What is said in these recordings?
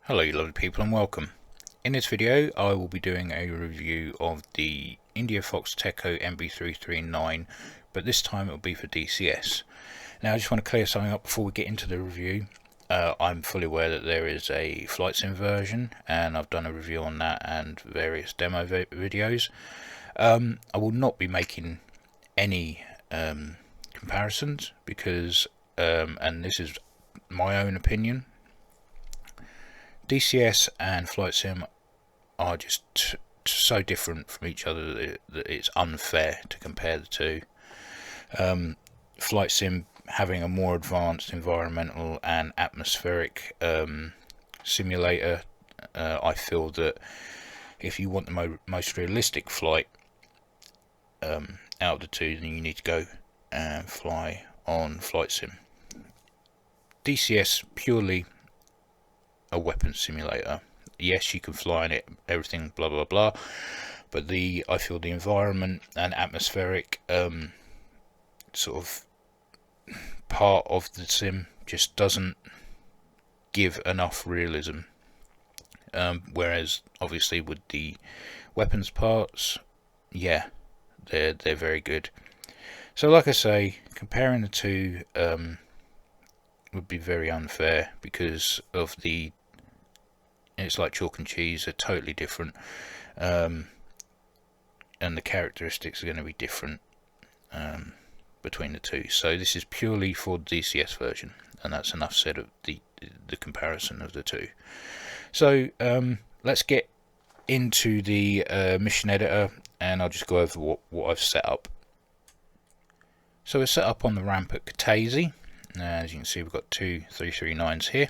Hello you lovely people and welcome. In this video I will be doing a review of the IndiaFoxtEcho MB-339, but this time it will be for DCS. Now I just want to clear something up before we get into the review. I'm fully aware that there is a flight sim version and I've done a review on that and various demo videos. I will not be making any comparisons because, and this is my own opinion, DCS and flight sim are just so different from each other that it's unfair to compare the two. Flight sim having a more advanced environmental and atmospheric simulator, I feel that if you want the most realistic flight out of the two, then you need to go and fly on flight sim. DCS purely a weapons simulator. Yes, you can fly in it, everything, blah blah blah, but I feel the environment and atmospheric sort of part of the sim just doesn't give enough realism. Whereas obviously with the weapons parts, yeah, they're very good. So like I say, comparing the two would be very unfair because of it's like chalk and cheese, they're totally different, and the characteristics are going to be different between the two. So this is purely for the DCS version, and that's enough said of the comparison of the two. So let's get into the mission editor, and I'll just go over what I've set up. So we're set up on the ramp at Katese. As you can see, we've got two 339s here.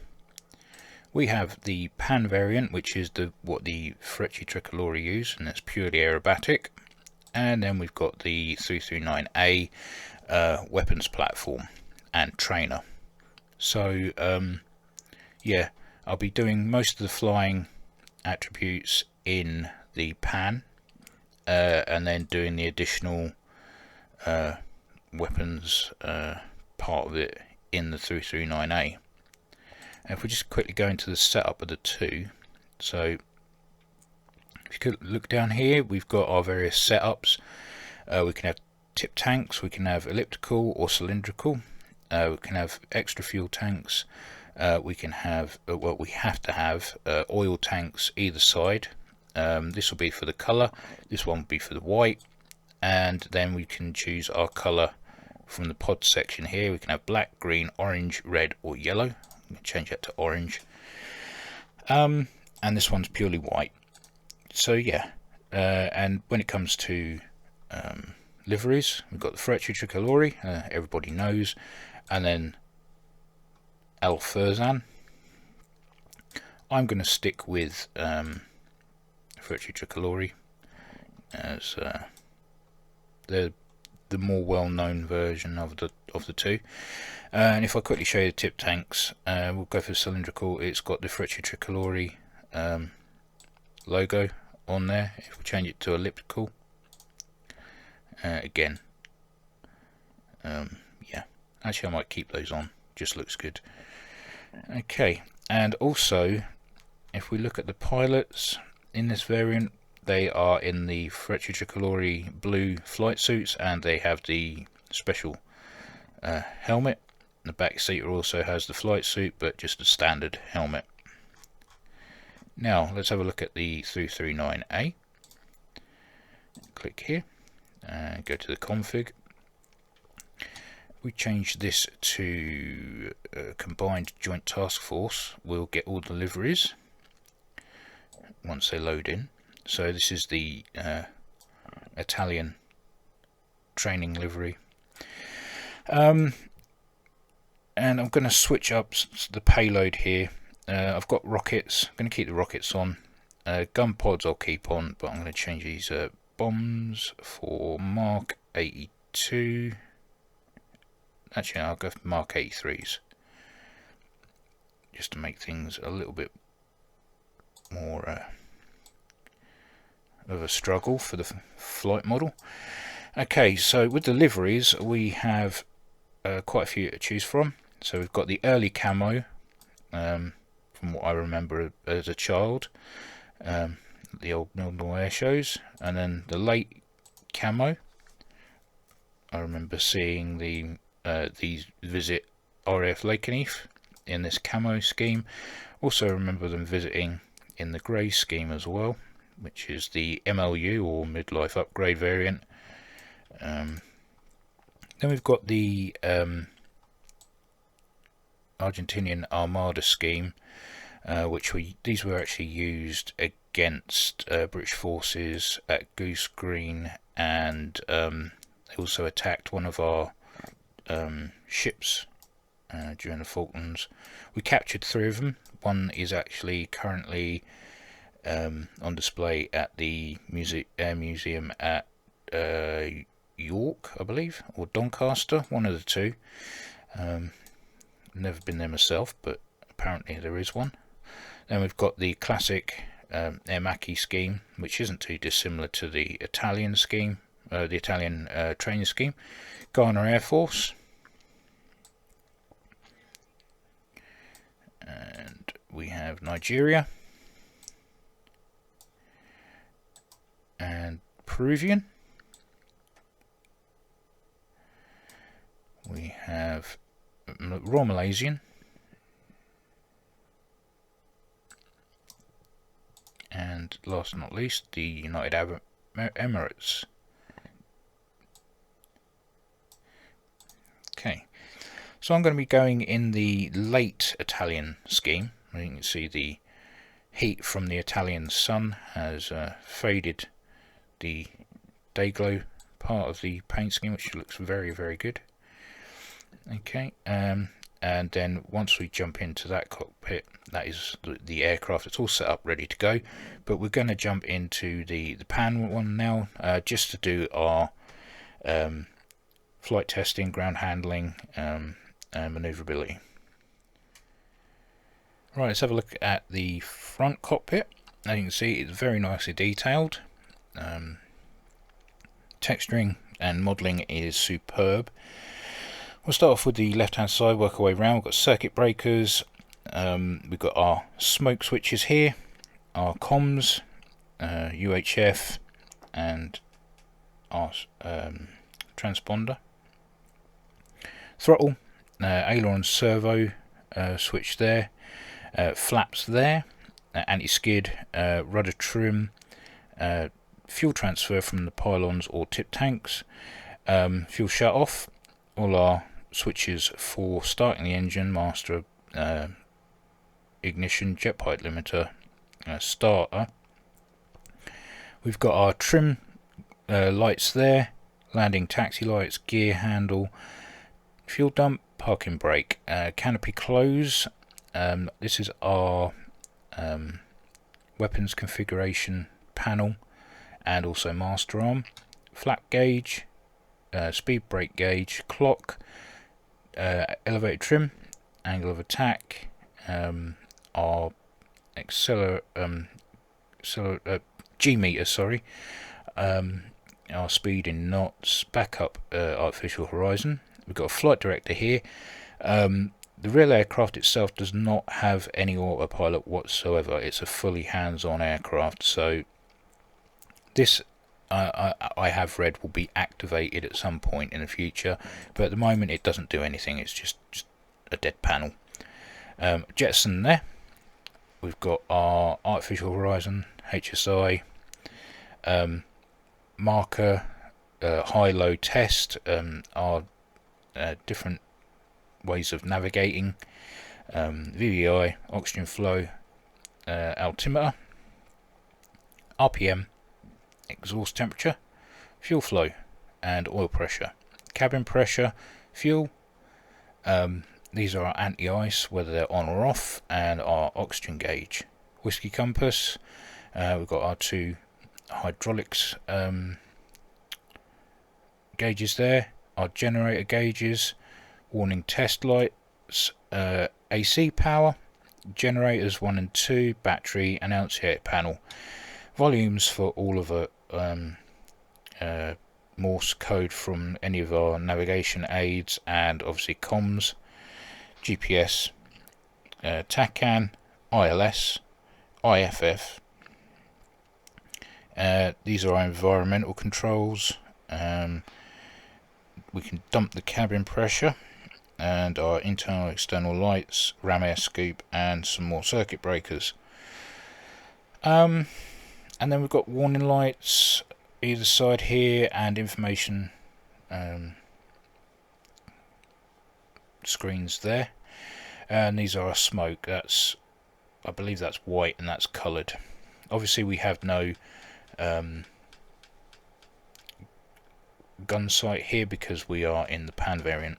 We have the Pan variant, which is what the Frecce Tricolori use, and that's purely aerobatic. And then we've got the 339A weapons platform and trainer. So yeah, I'll be doing most of the flying attributes in the Pan, and then doing the additional weapons part of it in the 339A. And if we just quickly go into the setup of the two, so if you could look down here, we've got our various setups. We can have tip tanks, we can have elliptical or cylindrical, we can have extra fuel tanks, we can have, well, we have to have oil tanks either side. This will be for the colour, this one will be for the white, and then we can choose our colour from the pod section here. We can have black, green, orange, red or yellow. I'm going to change that to orange, and this one's purely white. So yeah, and when it comes to liveries, we've got the Frecce Tricolori, everybody knows, and then Al Furzan. I'm going to stick with Frecce Tricolori as the more well-known version of the two. And if I quickly show you the tip tanks, we'll go for cylindrical. It's got the Frecce Tricolori logo on there. If we change it to elliptical, again, yeah, actually I might keep those on, just looks good. Okay, and also if we look at the pilots in this variant, they are in the Frecce Tricolori blue flight suits, and they have the special helmet. The back seater also has the flight suit, but just a standard helmet. Now let's have a look at the 339A. Click here and go to the config. We change this to combined joint task force. We'll get all the liveries once they load in. So this is the Italian training livery. And I'm going to switch up the payload here. I've got rockets. I'm going to keep the rockets on. Gun pods I'll keep on, but I'm going to change these bombs for Mark 82. Actually, I'll go for Mark 83s, just to make things a little bit more of a struggle for the flight model. Okay, so with the liveries we have quite a few to choose from. So we've got the early camo from what I remember as a child. The old Mildenhall air shows. And then the late camo, I remember seeing these visit RAF Lakenheath in this camo scheme. Also remember them visiting in the grey scheme as well, which is the MLU or midlife upgrade variant. Then we've got the Argentinian Armada scheme, which these were actually used against British forces at Goose Green, and they also attacked one of our ships during the Falklands. We captured 3 of them. One is actually currently on display at the Air Museum at York, I believe, or Doncaster, one of the two. Never been there myself, but apparently there is one. Then we've got the classic Aermacchi scheme, which isn't too dissimilar to the Italian scheme, the Italian training scheme. Ghana Air Force. And we have Nigeria. And Peruvian. We have Royal Malaysian. And last but not least, the United Arab Emirates. Okay, so I'm going to be going in the late Italian scheme. You can see the heat from the Italian sun has faded the day glow part of the paint scheme, which looks very, very good. Okay, and then once we jump into that cockpit, that is the aircraft. It's all set up, ready to go. But we're going to jump into the pan one now, just to do our flight testing, ground handling, and manoeuvrability. Right, let's have a look at the front cockpit. As you can see, it's very nicely detailed. Texturing and modelling is superb. We'll start off with the left hand side, work our way around. We've got circuit breakers, we've got our smoke switches here, our comms, UHF, and our transponder. Throttle, aileron servo switch there, flaps there, anti-skid, rudder trim, fuel transfer from the pylons or tip tanks, fuel shut off, all our switches for starting the engine, master, ignition, jet pipe limiter, starter. We've got our trim lights there, landing taxi lights, gear handle, fuel dump, parking brake, canopy close. This is our weapons configuration panel and also master arm, flap gauge, speed brake gauge, clock, elevator trim, angle of attack, our G meter, sorry, our speed in knots, backup artificial horizon. We've got a flight director here. The real aircraft itself does not have any autopilot whatsoever. It's a fully hands-on aircraft, so this I have read will be activated at some point in the future, but at the moment it doesn't do anything. It's just a dead panel. Jettison there. We've got our artificial horizon, HSI, marker, high-low test, our different ways of navigating, VVI, oxygen flow, altimeter, RPM, exhaust temperature, fuel flow, and oil pressure, cabin pressure, fuel. These are our anti-ice, whether they're on or off, and our oxygen gauge, whiskey compass. We've got our 2 hydraulics gauges there, our generator gauges, warning test lights, AC power, generators 1 and 2, battery, annunciator panel, volumes for all of the Morse code from any of our navigation aids, and obviously comms, GPS, TACAN, ILS, IFF. These are our environmental controls. We can dump the cabin pressure, and our internal external lights, ram air scoop, and some more circuit breakers. And then we've got warning lights either side here, and information screens there. And these are our smoke. That's, I believe that's white and that's coloured. Obviously we have no gun sight here because we are in the pan variant.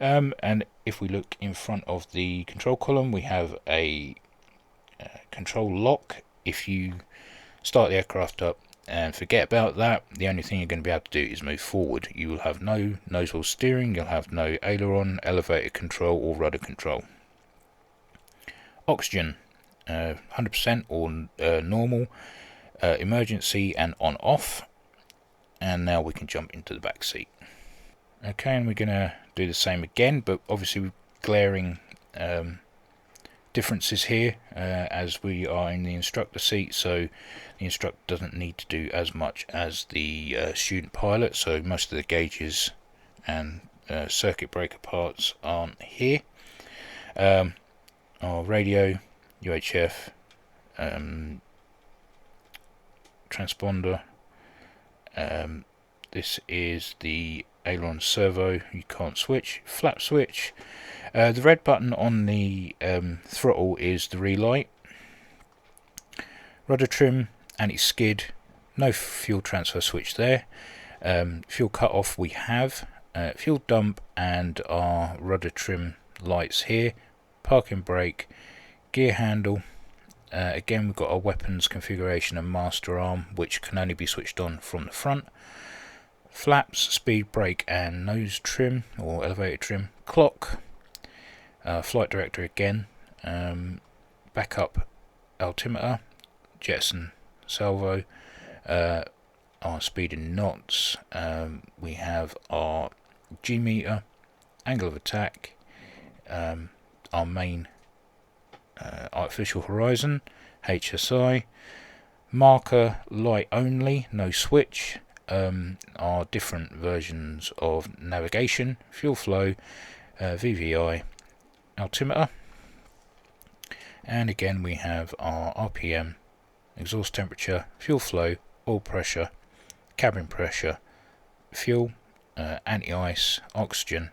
And if we look in front of the control column, we have a control lock. If you start the aircraft up and forget about that, the only thing you're going to be able to do is move forward. You will have no nose wheel steering, you'll have no aileron, elevator control or rudder control. Oxygen, 100% or normal, emergency and on off. And now we can jump into the back seat. Okay, and we're going to do the same again, but obviously with glaring differences here as we are in the instructor seat, so the instructor doesn't need to do as much as the student pilot, so most of the gauges and circuit breaker parts aren't here. Our radio, UHF, transponder, this is the aileron servo, you can't switch, flap switch. The red button on the throttle is the relight. Rudder trim, anti-skid, no fuel transfer switch there. Fuel cut off we have, fuel dump and our rudder trim lights here. Parking brake, gear handle. Again we've got our weapons configuration and master arm, which can only be switched on from the front. Flaps, speed brake and nose trim or elevator trim. Clock, flight director again, backup altimeter, jettison salvo, our speed in knots. We have our G meter, angle of attack, our main artificial horizon, HSI, marker light only, no switch, are different versions of navigation, fuel flow, VVI, altimeter, and again we have our RPM, exhaust temperature, fuel flow, oil pressure, cabin pressure, fuel, anti-ice, oxygen,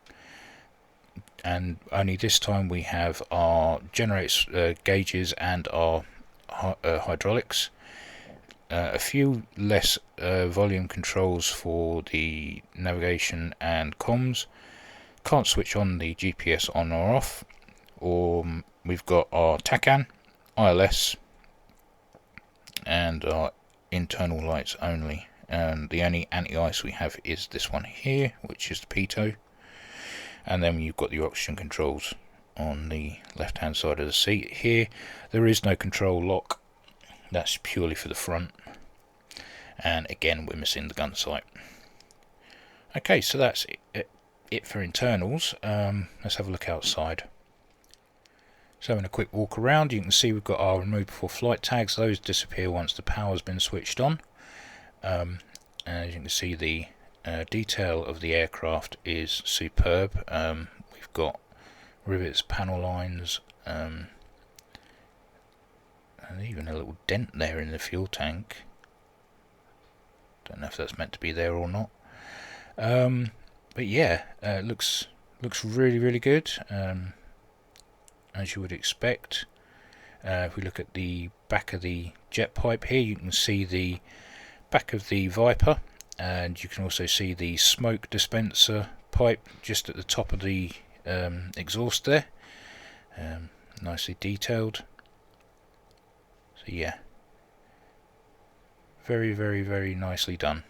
and only this time we have our generator gauges and our hydraulics. A few less volume controls for the navigation and comms. Can't switch on the GPS on or off. Or we've got our TACAN, ILS, and our internal lights only. And the only anti-ice we have is this one here, which is the pitot. And then you've got the oxygen controls on the left hand side of the seat here. There is no control lock, that's purely for the front. And again we're missing the gun sight. Okay, so that's it for internals. Let's have a look outside. So having a quick walk around, you can see we've got our remove before flight tags. Those disappear once the power's been switched on. As you can see, the detail of the aircraft is superb. We've got rivets, panel lines, and even a little dent there in the fuel tank. Don't know if that's meant to be there or not. But yeah, it looks really good, as you would expect. If we look at the back of the jet pipe here, you can see the back of the Viper, and you can also see the smoke dispenser pipe just at the top of the exhaust there, nicely detailed. So yeah, very nicely done.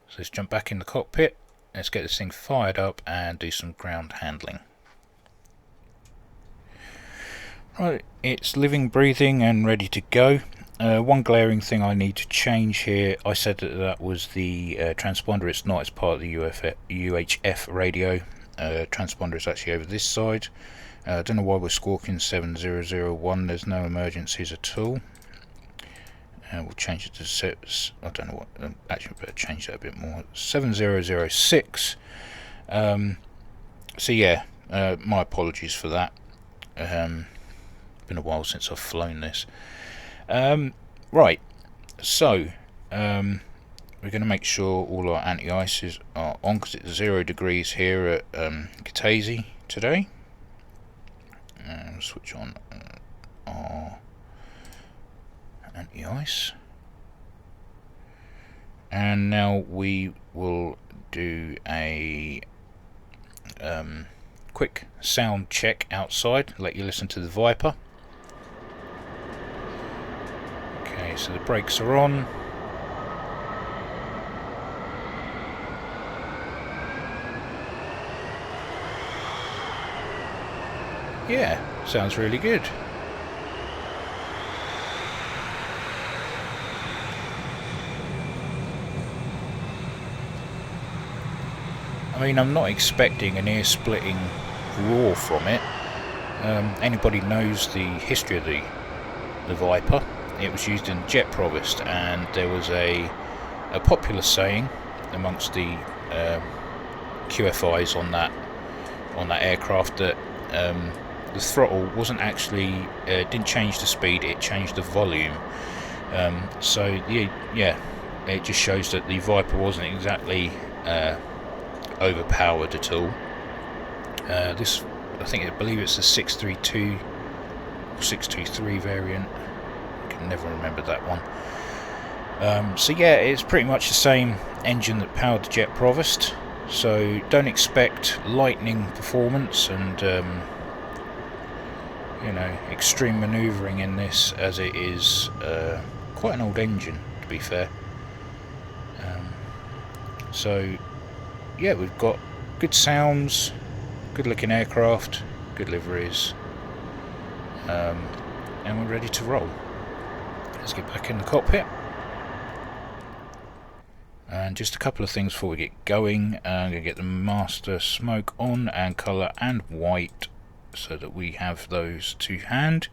So let's jump back in the cockpit, let's get this thing fired up and do some ground handling. Right, it's living, breathing and ready to go. One glaring thing I need to change here, I said that was the transponder. It's not, it's part of the UHF radio. Transponder is actually over this side, I don't know why we're squawking 7001. There's no emergencies at all. We'll change it to six. I don't know what. Actually, better change that a bit more. 7006. So yeah, my apologies for that. Been a while since I've flown this. Right. So we're going to make sure all our anti-ices are on because it's 0 degrees here at Kutaisi today. Switch on our anti-ice, and now we will do a quick sound check outside. Let you listen to the Viper. Okay, so the brakes are on. Yeah, sounds really good. I mean, I'm not expecting an ear-splitting roar from it. Anybody knows the history of the Viper? It was used in Jet Provost, and there was a popular saying amongst the QFIs on that aircraft that the throttle wasn't actually didn't change the speed, it changed the volume. So yeah, it just shows that the Viper wasn't exactly overpowered at all. This, I believe it's the 632 or 623 variant. I can never remember that one. So yeah, it's pretty much the same engine that powered the Jet Provost. So don't expect lightning performance and you know, extreme manoeuvring in this, as it is quite an old engine, to be fair. So yeah, we've got good sounds, good looking aircraft, good liveries, and we're ready to roll. Let's get back in the cockpit. And just a couple of things before we get going. I'm going to get the master smoke on, and colour and white, so that we have those to hand.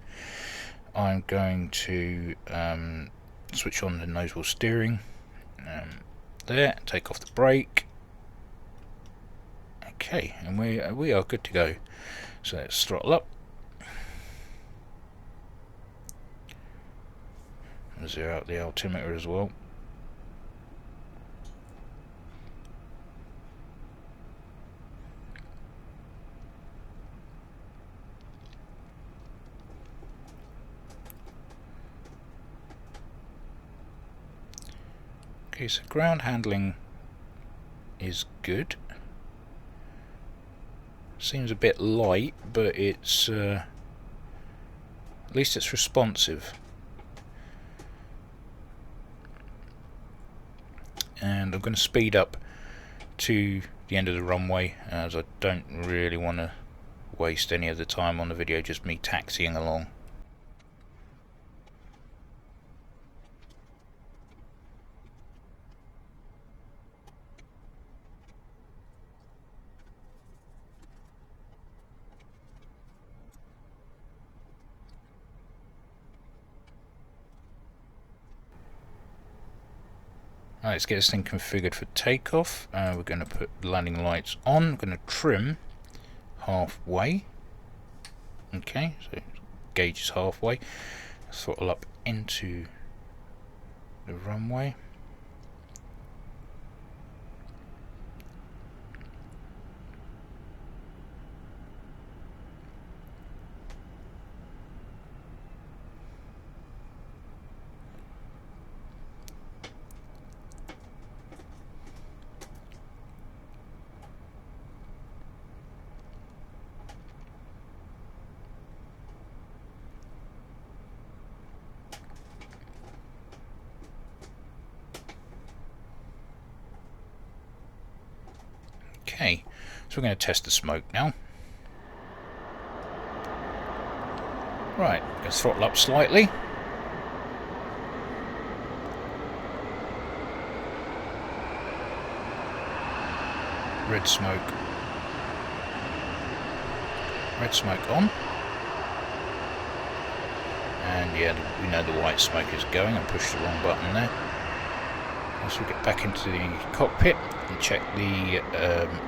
I'm going to switch on the nose-wheel steering. There, take off the brake. Okay, and we are good to go. So let's throttle up. Zero out the altimeter as well. Okay, so ground handling is good. Seems a bit light, but it's at least it's responsive. And I'm going to speed up to the end of the runway, as I don't really want to waste any of the time on the video, just me taxiing along. Right, let's get this thing configured for takeoff. We're going to put landing lights on. We're going to trim halfway. Okay, so gauge is halfway. Throttle up into the runway. Okay, so we're going to test the smoke now. Right, let's throttle up slightly. Red smoke. red smoke on. And yeah, we know the white smoke is going. I pushed the wrong button there. As we get back into the cockpit and check the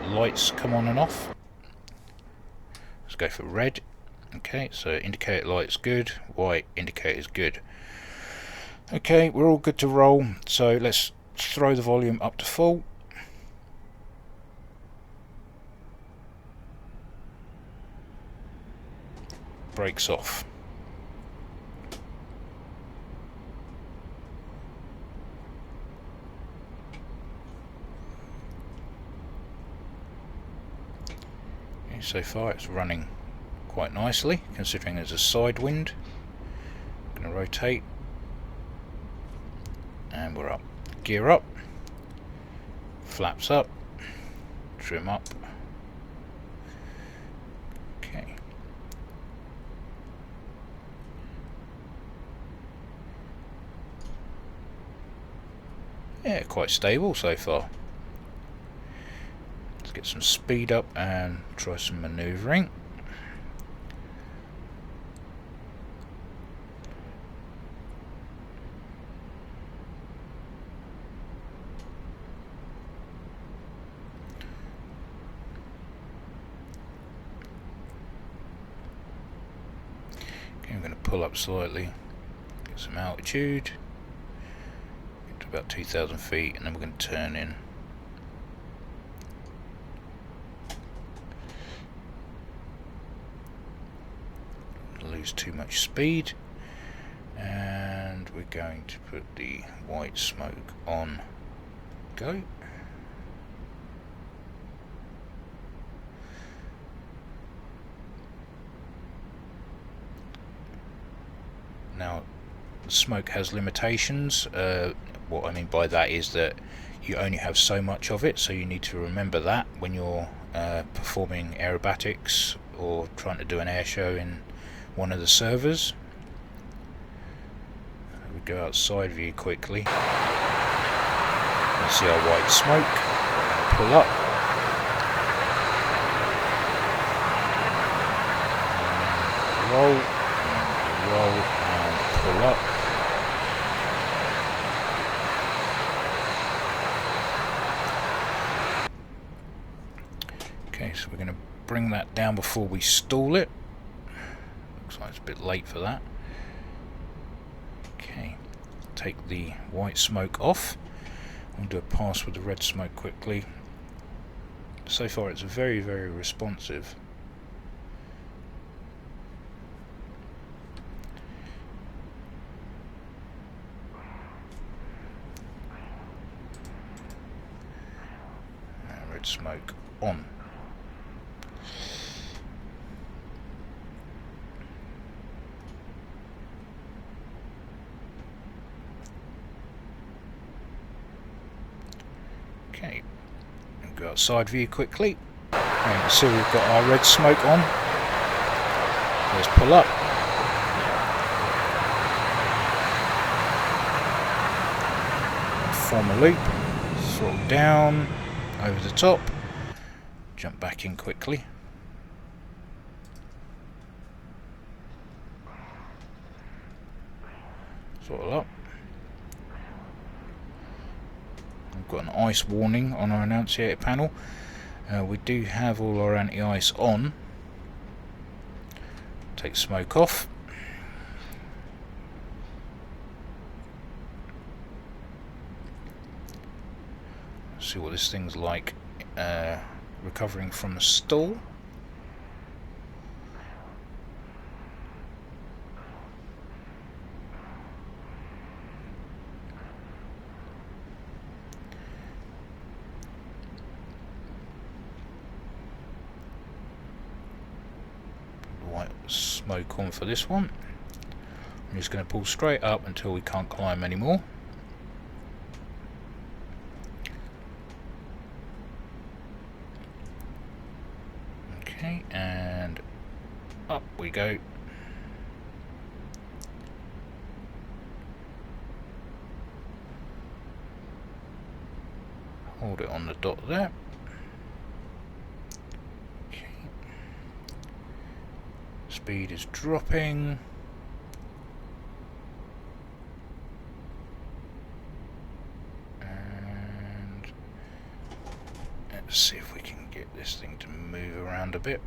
lights come on and off. Let's go for red. Okay, so indicator light's good, white indicator's good. Okay, we're all good to roll, so let's throw the volume up to full. Brakes off. Okay, so far it's running quite nicely, considering there's a side wind. I'm going to rotate, and we're up. Gear up, flaps up, trim up. Okay. Yeah, quite stable so far. Let's get some speed up and try some manoeuvring. I'm going to pull up slightly, get some altitude, get to about 2,000 feet, and then we're going to turn in. Lose too much speed, and we're going to put the white smoke on. Go. Now, smoke has limitations. What I mean by that is that you only have so much of it, so you need to remember that when you're performing aerobatics or trying to do an air show in one of the servers. We go outside view quickly. You see our white smoke. Pull up. Roll. Roll. Pull up. Okay, so we're going to bring that down before we stall it. Looks like it's a bit late for that. Okay, take the white smoke off. I'll do a pass with the red smoke quickly. So far it's very, very responsive. Red smoke on. Okay, we'll go outside view quickly. And you can see we've got our red smoke on. Let's pull up. Form a loop, throttle down, over the top, jump back in quickly. Throttle up. We've got an ice warning on our annunciator panel. We do have all our anti-ice on. Take smoke off. See what this thing's like recovering from a stall. White smoke on for this one. I'm just going to pull straight up until we can't climb anymore. Okay, and up we go. Hold it on the dot there. Okay. speed is dropping. And let's see if we can get this thing to move around a bit.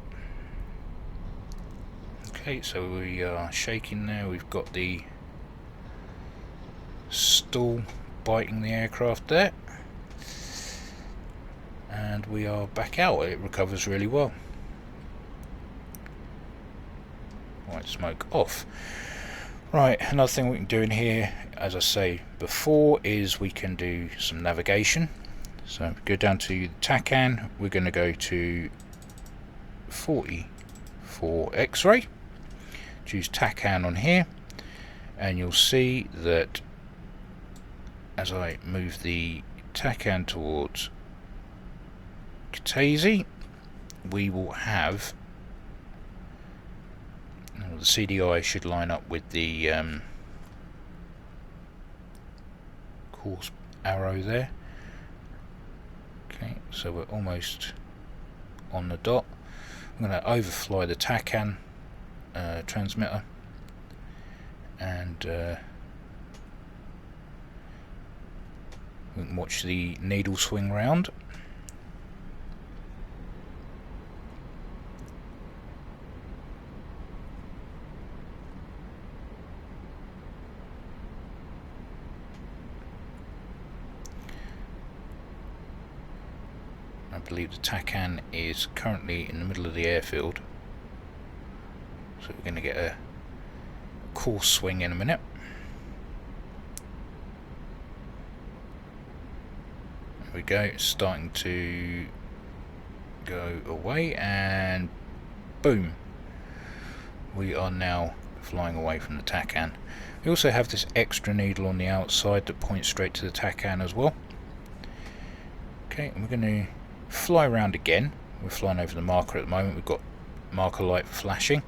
Okay, so we are shaking there. We've got the stall biting the aircraft there. And we are back out. It recovers really well. White smoke off. Right, another thing we can do in here, as I say before, is we can do some navigation. So if we go down to the TACAN, we're going to go to 40 for X-ray. Choose TACAN on here, and you'll see that as I move the TACAN towards Katese, we will have the CDI should line up with the course arrow there. Okay, so we're almost on the dot. I'm going to overfly the TACAN transmitter, and we can watch the needle swing round. I believe the TACAN is currently in the middle of the airfield, so we're going to get a course swing in a minute. There we go, it's starting to go away, and boom, we are now flying away from the TACAN. We also have this extra needle on the outside that points straight to the TACAN as well. Okay, and we're going to fly around again. We're flying over the marker at the moment. We've got marker light flashing,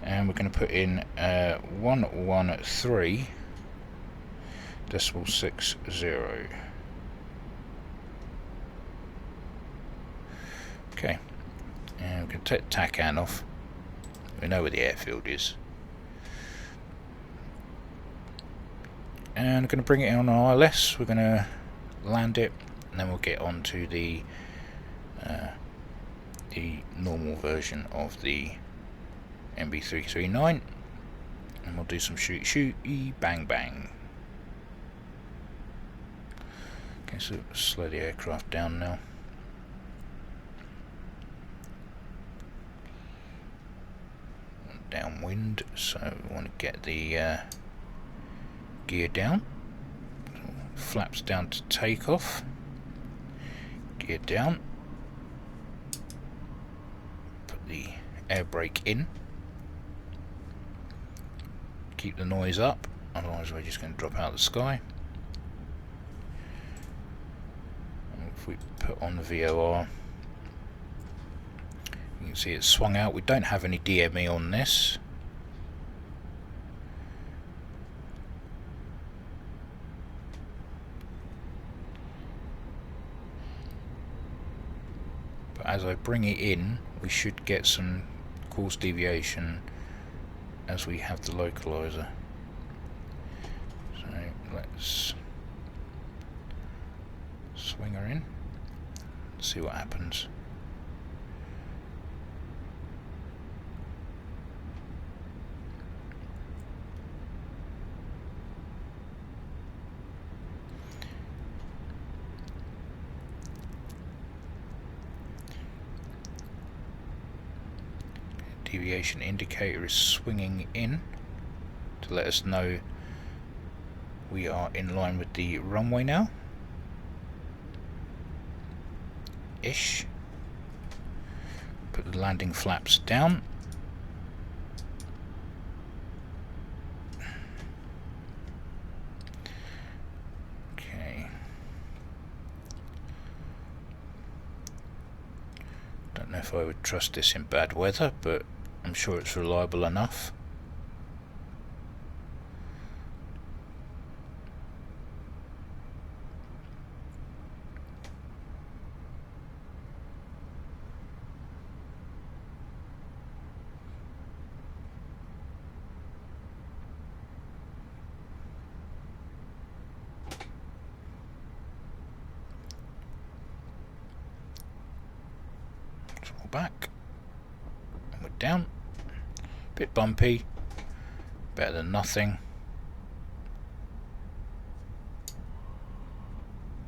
and we're going to put in 113.60. Okay, and we can take the TACAN off. We know where the airfield is, and we're going to bring it in on ILS. We're going to land it, and then we'll get on to the normal version of the MB-339, and we'll do some shooty bang bang. Okay, so slow the aircraft down now. Downwind, so we want to get the gear down. So flaps down to takeoff. Gear down. Put the air brake in. Keep the noise up, otherwise we're just going to drop out of the sky. And if we put on the VOR, you can see it's swung out. We don't have any DME on this. But as I bring it in, we should get some course deviation as we have the localizer. So let's swing her in, see what happens. Deviation indicator is swinging in to let us know we are in line with the runway now. Ish. Put the landing flaps down. Okay. Don't know if I would trust this in bad weather, but I'm sure it's reliable enough. down. Bit bumpy, better than nothing.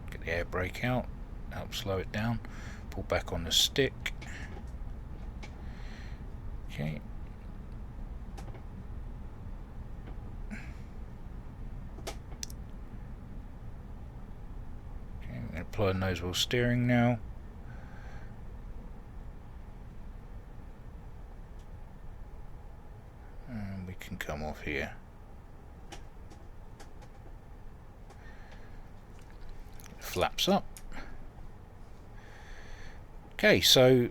Get the air brake out, help slow it down. Pull back on the stick. Okay. I'm going to apply nose wheel steering now. And we can come off here. Flaps up. Okay, so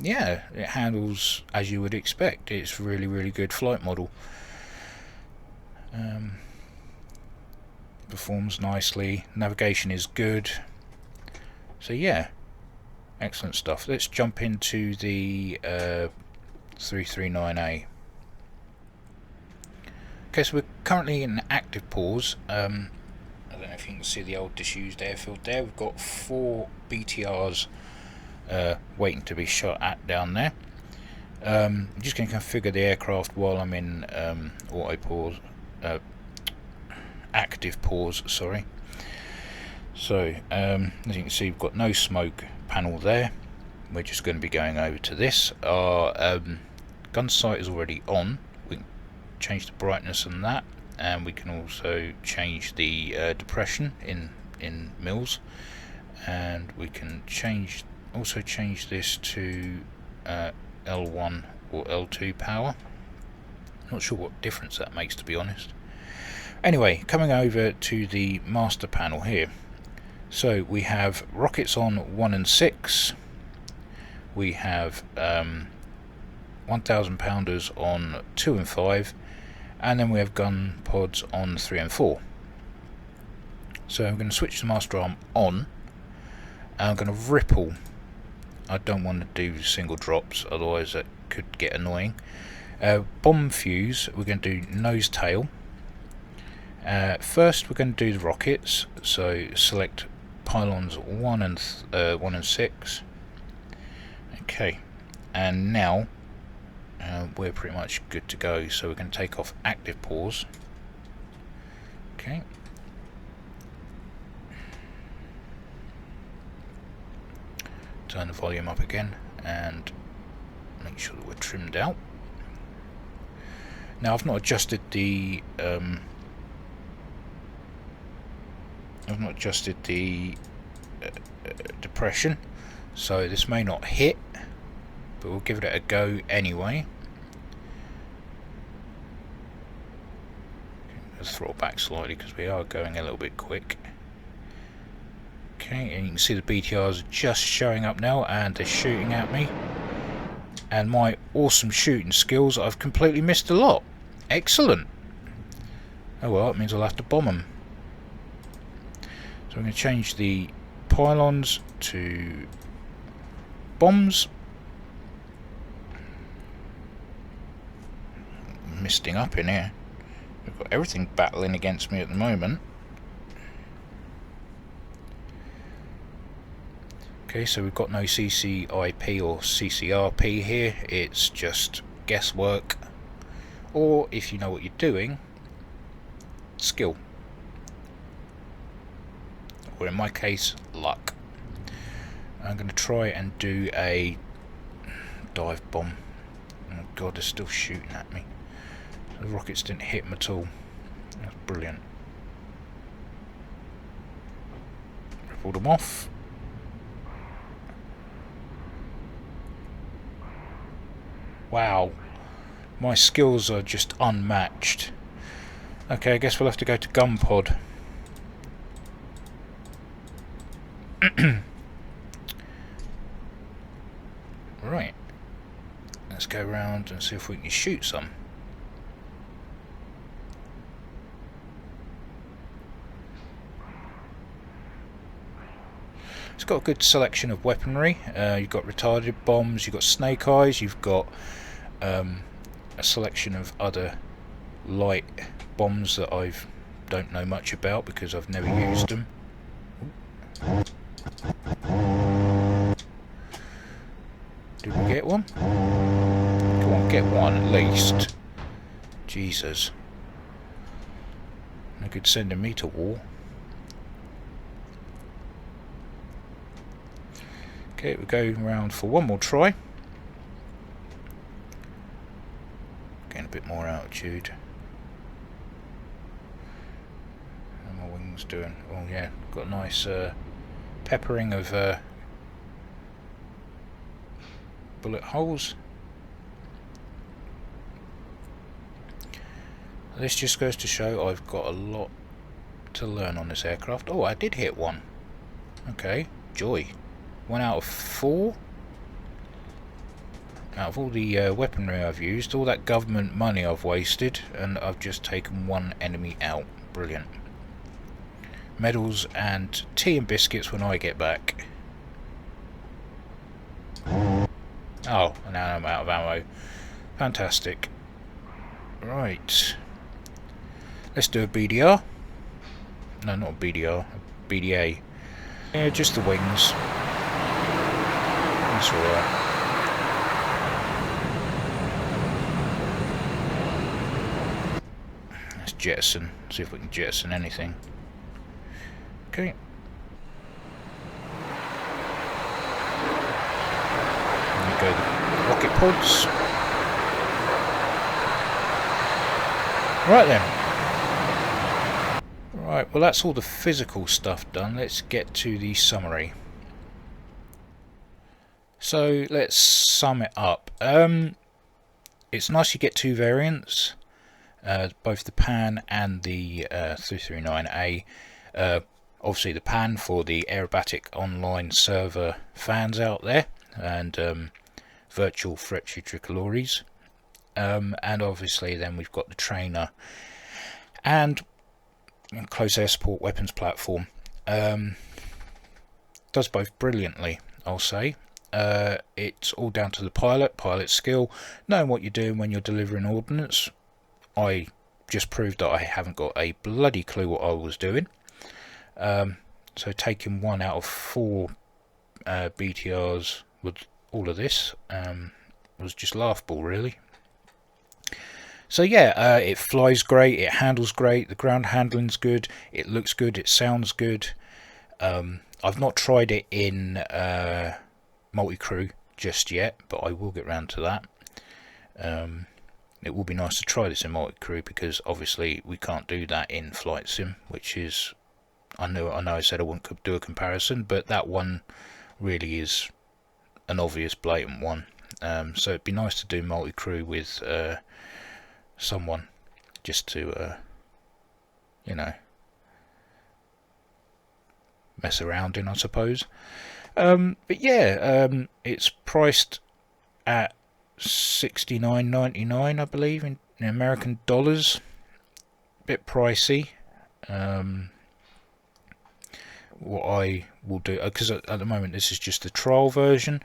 yeah, it handles as you would expect. It's really good flight model. Performs nicely, navigation is good, so yeah, excellent stuff. Let's jump into the 339A. Okay, so we're currently in active pause. I don't know if you can see the old disused airfield there. We've got 4 BTRs waiting to be shot at down there. I'm just going to configure the aircraft while I'm in auto pause, active pause, sorry. So as you can see, we've got no smoke panel there. We're just going to be going over to this. Our gun sight is already on. We can change the brightness on that, and we can also change the depression in mils, and we can also change this to L1 or L2 power. Not sure what difference that makes, to be honest. Anyway, coming over to the master panel here. So we have rockets on 1 and 6. We have 1,000 pounders on 2 and 5, and then we have gun pods on 3 and 4. So I'm going to switch the master arm on, and I'm going to ripple. I don't want to do single drops, otherwise that could get annoying. Bomb fuse, we're going to do nose tail. First we're going to do the rockets, so select pylons 1 and 6. Okay, and now we're pretty much good to go, so we're going to take off active pause. Okay. Turn the volume up again and make sure that we're trimmed out. Now I've not adjusted the depression, so this may not hit, but we'll give it a go anyway. Let's throttle back slightly because we are going a little bit quick. Okay, and you can see the BTRs are just showing up now, and they're shooting at me. And my awesome shooting skills, I've completely missed a lot. Excellent. Oh well, it means I'll have to bomb them. So I'm going to change the pylons to bombs. Misting up in here. We've got everything battling against me at the moment. Okay, so we've got no CCIP or CCRP here. It's just guesswork, or if you know what you're doing, skill, or in my case, luck. I'm going to try and do a dive bomb. Oh god, they're still shooting at me. The rockets didn't hit them at all. That's brilliant. Ripple them off. Wow, my skills are just unmatched. Okay, I guess we'll have to go to gun pod. Right, let's go around and see if we can shoot some. It's got a good selection of weaponry. You've got retarded bombs, you've got snake eyes, you've got a selection of other light bombs that I don't know much about because I've never used them. Did we get one? Come on, get one at least. Jesus. No good sending me to war. Okay, we'll go round for one more try. Getting a bit more altitude. How are my wings doing? Oh yeah, got a nice peppering of bullet holes. This just goes to show I've got a lot to learn on this aircraft. Oh, I did hit one. Okay, joy. 1 out of 4. Out of all the weaponry I've used, all that government money I've wasted, and I've just taken one enemy out. Brilliant. Medals and tea and biscuits when I get back. Oh, now I'm out of ammo. Fantastic. Right. Let's do a BDR. No, not a BDR. A BDA. Yeah, just the wings. That's alright. Let's jettison. See if we can jettison anything. Okay. There we go, the rocket pods. Right then. Right, well that's all the physical stuff done. Let's get to the summary. So let's sum it up. It's nice you get two variants, both the PAN and the 339A. Obviously the PAN for the Aerobatic online server fans out there, and virtual Frecce Tricolores. And obviously then we've got the trainer and close air support weapons platform. Does both brilliantly, I'll say. It's all down to the pilot skill, knowing what you're doing when you're delivering ordnance. I just proved that I haven't got a bloody clue what I was doing. So taking 1 out of 4 BTRs with all of this was just laughable, really. So yeah, it flies great, it handles great, the ground handling's good, it looks good, it sounds good. I've not tried it in multi-crew just yet, but I will get round to that. It will be nice to try this in multi-crew, because obviously we can't do that in flight sim, which is, I know I said I wouldn't do a comparison, but that one really is an obvious blatant one. So it'd be nice to do multi-crew with someone, just to you know, mess around in, I suppose. But yeah, it's priced at $69.99, I believe, in American dollars. Bit pricey. What I will do, because at the moment this is just the trial version,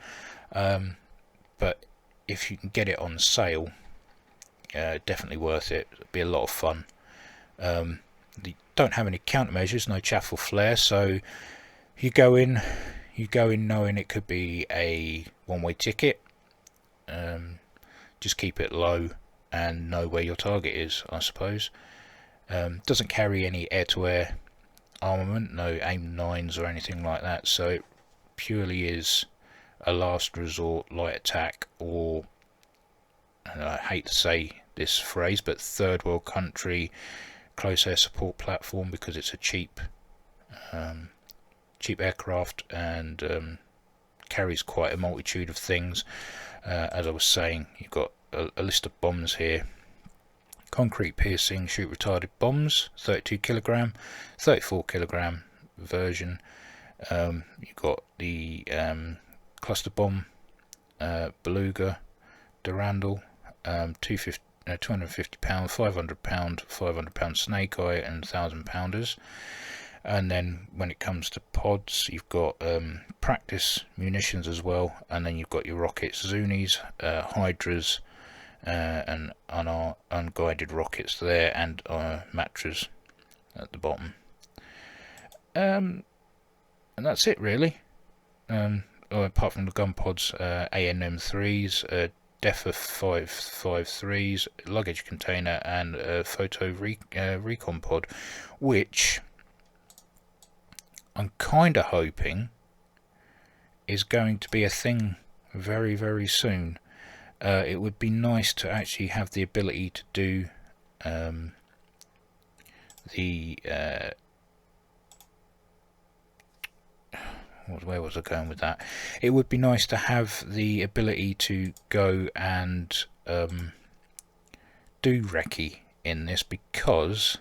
but if you can get it on sale, definitely worth it. It'll be a lot of fun. They don't have any countermeasures, no chaff or flare, so you go in knowing it could be a one-way ticket. Just keep it low and know where your target is, I suppose. Doesn't carry any air-to-air armament, no AIM-9s or anything like that, so it purely is a last resort light attack, or, and I hate to say this phrase, but third world country close air support platform, because it's a cheap aircraft, and carries quite a multitude of things. As I was saying, you've got a list of bombs here. Concrete piercing shoot retarded bombs, 32 kilogram, 34 kilogram version. You've got the cluster bomb, Beluga, Durandal, 250 pound, 500 pound, 500 pound Snake Eye, and 1,000 pounders. And then when it comes to pods, you've got practice munitions as well, and then you've got your rockets, Zunis, Hydras, and unguided rockets there, and Matras at the bottom. And that's it really. A apart from the gun pods, ANM3s, DEFA 553s, luggage container, and a photo recon pod, which I'm kind of hoping is going to be a thing very, very soon. It would be nice to actually have the ability to do where was I going with that? It would be nice to have the ability to go and do recce in this, because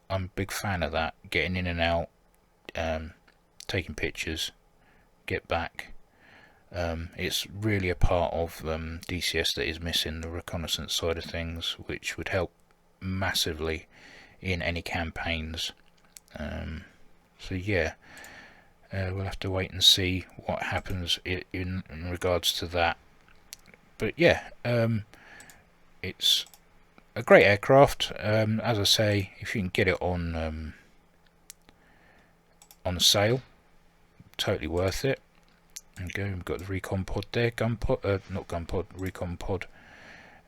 I'm a big fan of that. Getting in and out, taking pictures, get back. It's really a part of DCS that is missing, the reconnaissance side of things, which would help massively in any campaigns. So yeah. We'll have to wait and see what happens in regards to that. But yeah, it's a great aircraft. As I say, if you can get it on sale, totally worth it. And we've got the recon pod there, not gun pod, recon pod.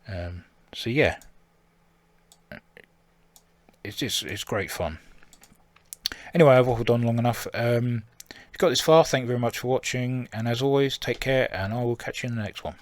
So yeah, it's great fun. Anyway, I've waffled on long enough. If you got this far, thank you very much for watching, and as always, take care, and I will catch you in the next one.